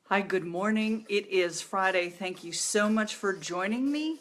Hi, good morning. It is Friday. Thank you so much for joining me.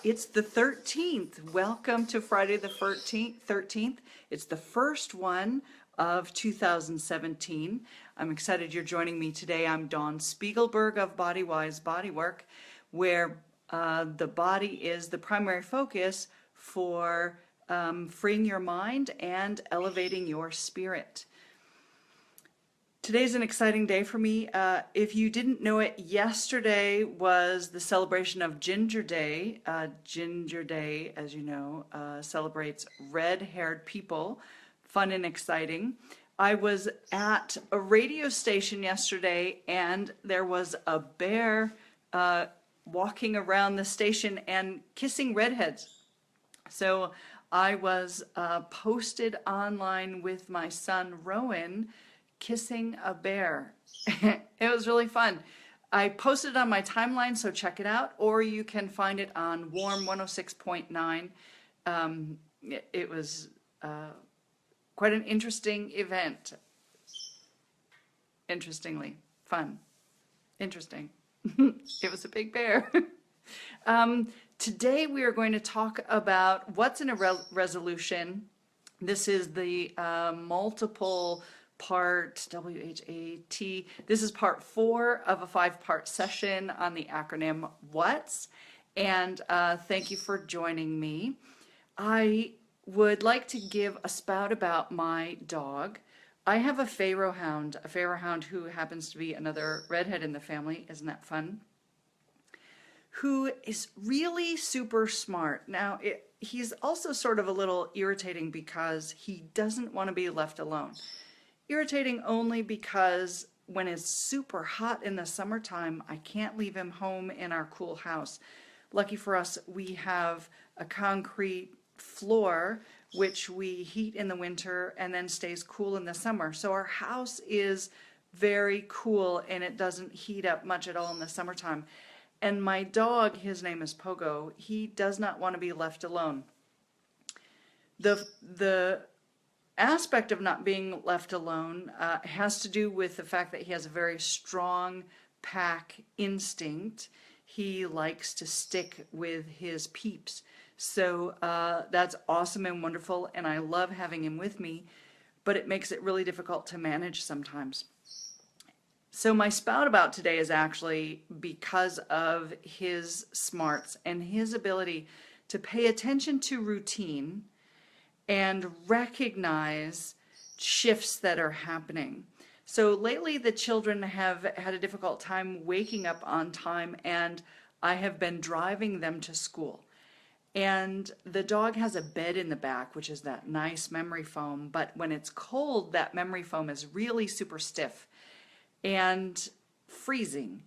It's the 13th. Welcome to Friday the 13th. It's the first one of 2017. I'm excited you're joining me today. I'm Dawn Spiegelberg of Bodywise Bodywork, where the body is the primary focus for freeing your mind and elevating your spirit. Today's an exciting day for me. If you didn't know it, yesterday was the celebration of Ginger Day. Ginger Day, as you know, celebrates red-haired people. Fun and exciting. I was at a radio station yesterday and there was a bear walking around the station and kissing redheads. So I was posted online with my son Rowan kissing a bear. It was really fun. I posted it on my timeline, so check it out, or you can find it on Warm 106.9. It was quite an interesting event. Interestingly, fun, interesting. It was a big bear. Today we are going to talk about what's in a resolution. This is the multiple part WHAT. This is part 4 of a 5-part session on the acronym WHATS. And thank you for joining me. I would like to give a spout about my dog. I have a Pharaoh hound who happens to be another redhead in the family. Isn't that fun? Who is really super smart. Now, he's also sort of a little irritating because he doesn't want to be left alone. Irritating only because when it's super hot in the summertime, I can't leave him home in our cool house. Lucky for us, we have a concrete floor which we heat in the winter and then stays cool in the summer. So our house is very cool and it doesn't heat up much at all in the summertime. And my dog, his name is Pogo, he does not want to be left alone. The aspect of not being left alone has to do with the fact that he has a very strong pack instinct. He likes to stick with his peeps. So that's awesome and wonderful, and I love having him with me, but it makes it really difficult to manage sometimes. So my spout about today is actually because of his smarts and his ability to pay attention to routine and recognize shifts that are happening. So lately the children have had a difficult time waking up on time, and I have been driving them to school. And the dog has a bed in the back, which is that nice memory foam, but when it's cold, that memory foam is really super stiff and freezing.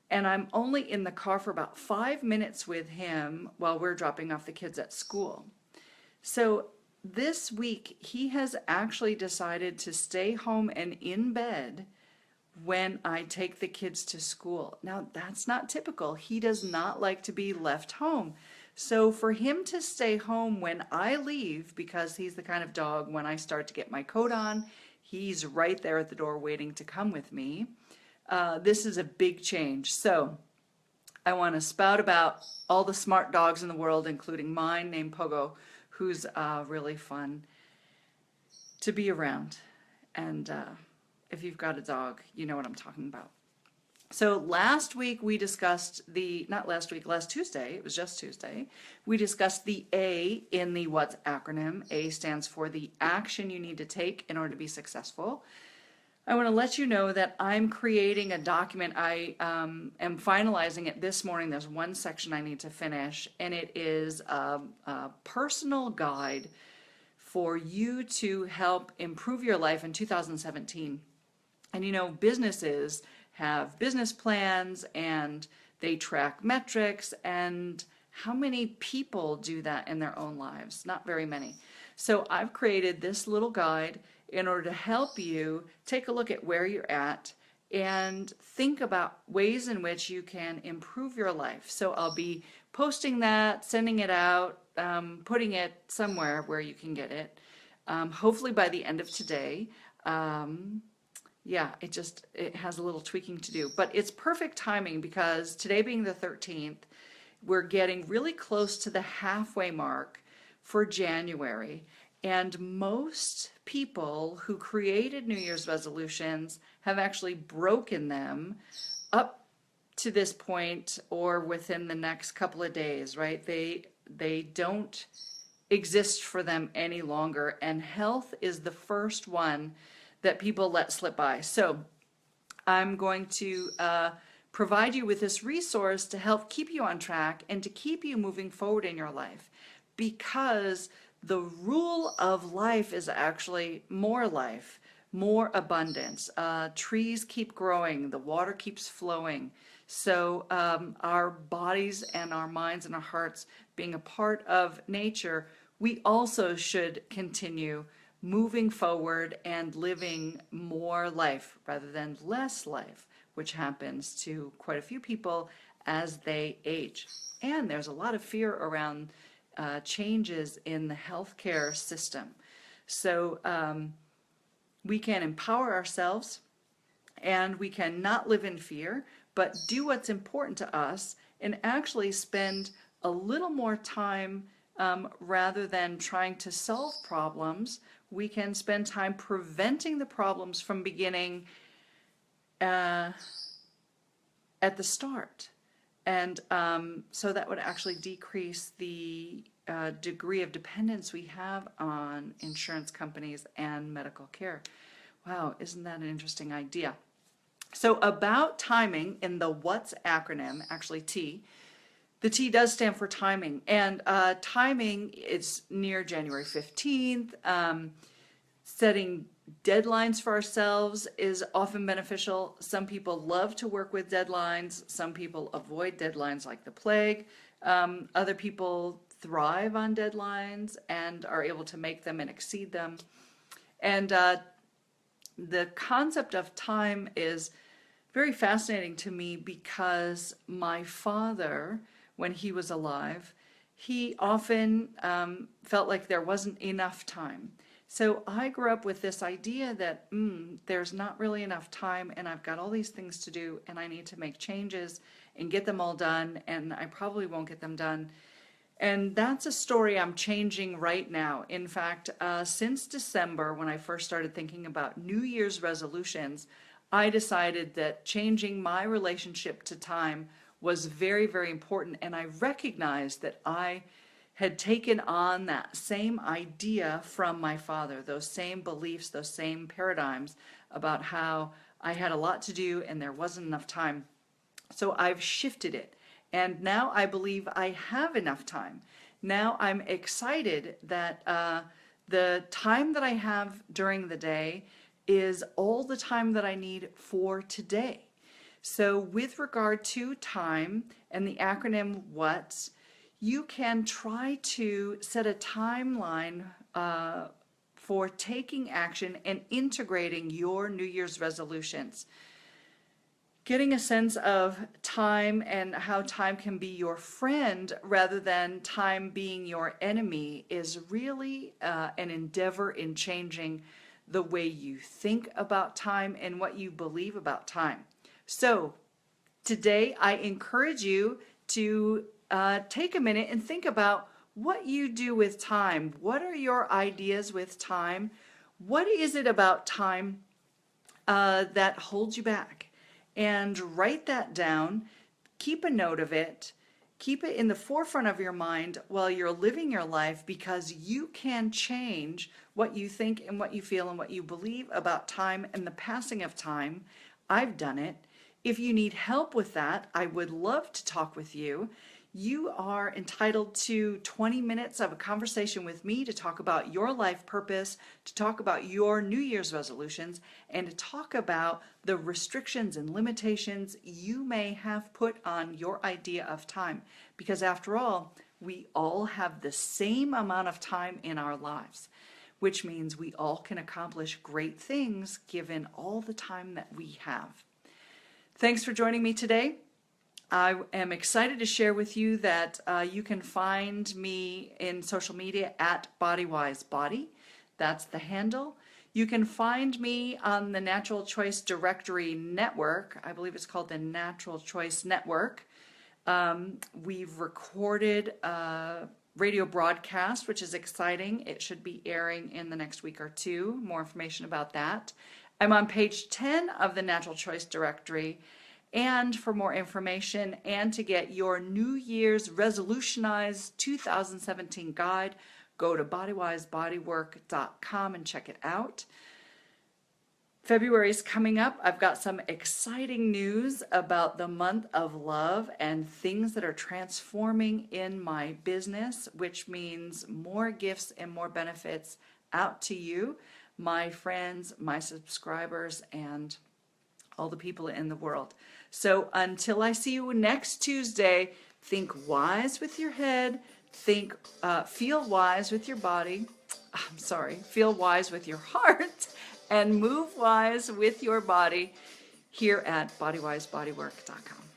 And I'm only in the car for about 5 minutes with him while we're dropping off the kids at school. So this week, he has actually decided to stay home and in bed when I take the kids to school. Now, that's not typical. He does not like to be left home. So for him to stay home when I leave, because he's the kind of dog, when I start to get my coat on, he's right there at the door waiting to come with me. This is a big change. So I want to spout about all the smart dogs in the world, including mine named Pogo, who's really fun to be around. And if you've got a dog, you know what I'm talking about. So last week we discussed last Tuesday, it was just Tuesday, we discussed the A in the WHATS acronym. A stands for the action you need to take in order to be successful. I want to let you know that I'm creating a document. I am finalizing it this morning. There's one section I need to finish, and it is a personal guide for you to help improve your life in 2017. And you know, businesses have business plans and they track metrics, and how many people do that in their own lives? Not very many. So I've created this little guide in order to help you take a look at where you're at and think about ways in which you can improve your life. So I'll be posting that, sending it out, putting it somewhere where you can get it, hopefully by the end of today. yeah, it has a little tweaking to do. But it's perfect timing because today being the 13th, we're getting really close to the halfway mark for January. And most people who created New Year's resolutions have actually broken them up to this point or within the next couple of days, right? They don't exist for them any longer, and health is the first one that people let slip by. So I'm going to provide you with this resource to help keep you on track and to keep you moving forward in your life, because the rule of life is actually more life, more abundance. Trees keep growing, the water keeps flowing. So our bodies and our minds and our hearts being a part of nature, we also should continue moving forward and living more life rather than less life, which happens to quite a few people as they age. And there's a lot of fear around changes in the healthcare system. So we can empower ourselves, and we can not live in fear, but do what's important to us and actually spend a little more time rather than trying to solve problems. We can spend time preventing the problems from beginning at the start. And so that would actually decrease the degree of dependence we have on insurance companies and medical care. Wow, isn't that an interesting idea? So about timing in the WHATS acronym, actually T, the T does stand for timing. And timing is near January 15th. Setting deadlines for ourselves is often beneficial. Some people love to work with deadlines. Some people avoid deadlines like the plague. Other people thrive on deadlines and are able to make them and exceed them. And the concept of time is very fascinating to me because my father, when he was alive, he often felt like there wasn't enough time. So I grew up with this idea that there's not really enough time, and I've got all these things to do, and I need to make changes and get them all done, and I probably won't get them done. And that's a story I'm changing right now. In fact, since December, when I first started thinking about New Year's resolutions, I decided that changing my relationship to time was very, very important, and I recognized that I had taken on that same idea from my father, those same beliefs, those same paradigms about how I had a lot to do and there wasn't enough time. So I've shifted it, and now I believe I have enough time. Now I'm excited that the time that I have during the day is all the time that I need for today. So with regard to time and the acronym WHATS, you can try to set a timeline for taking action and integrating your New Year's resolutions. Getting a sense of time and how time can be your friend rather than time being your enemy is really an endeavor in changing the way you think about time and what you believe about time. So today I encourage you to take a minute and think about what you do with time. What are your ideas with time? What is it about time that holds you back? And write that down. Keep a note of it. Keep it in the forefront of your mind while you're living your life, because you can change what you think and what you feel and what you believe about time and the passing of time. I've done it. If you need help with that, I would love to talk with you. You are entitled to 20 minutes of a conversation with me to talk about your life purpose, to talk about your New Year's resolutions, and to talk about the restrictions and limitations you may have put on your idea of time. Because after all, we all have the same amount of time in our lives, which means we all can accomplish great things given all the time that we have. Thanks for joining me today. I am excited to share with you that you can find me in social media at BodyWiseBody. That's the handle. You can find me on the Natural Choice Directory Network. I believe it's called the Natural Choice Network. We've recorded a radio broadcast, which is exciting. It should be airing in the next week or two. More information about that. I'm on page 10 of the Natural Choice Directory. And for more information and to get your New Year's Resolutionized 2017 guide, go to bodywisebodywork.com and check it out. February is coming up. I've got some exciting news about the month of love and things that are transforming in my business, which means more gifts and more benefits out to you, my friends, my subscribers, and all the people in the world. So until I see you next Tuesday, think wise with your head, feel wise with your body, feel wise with your heart, and move wise with your body here at bodywisebodywork.com.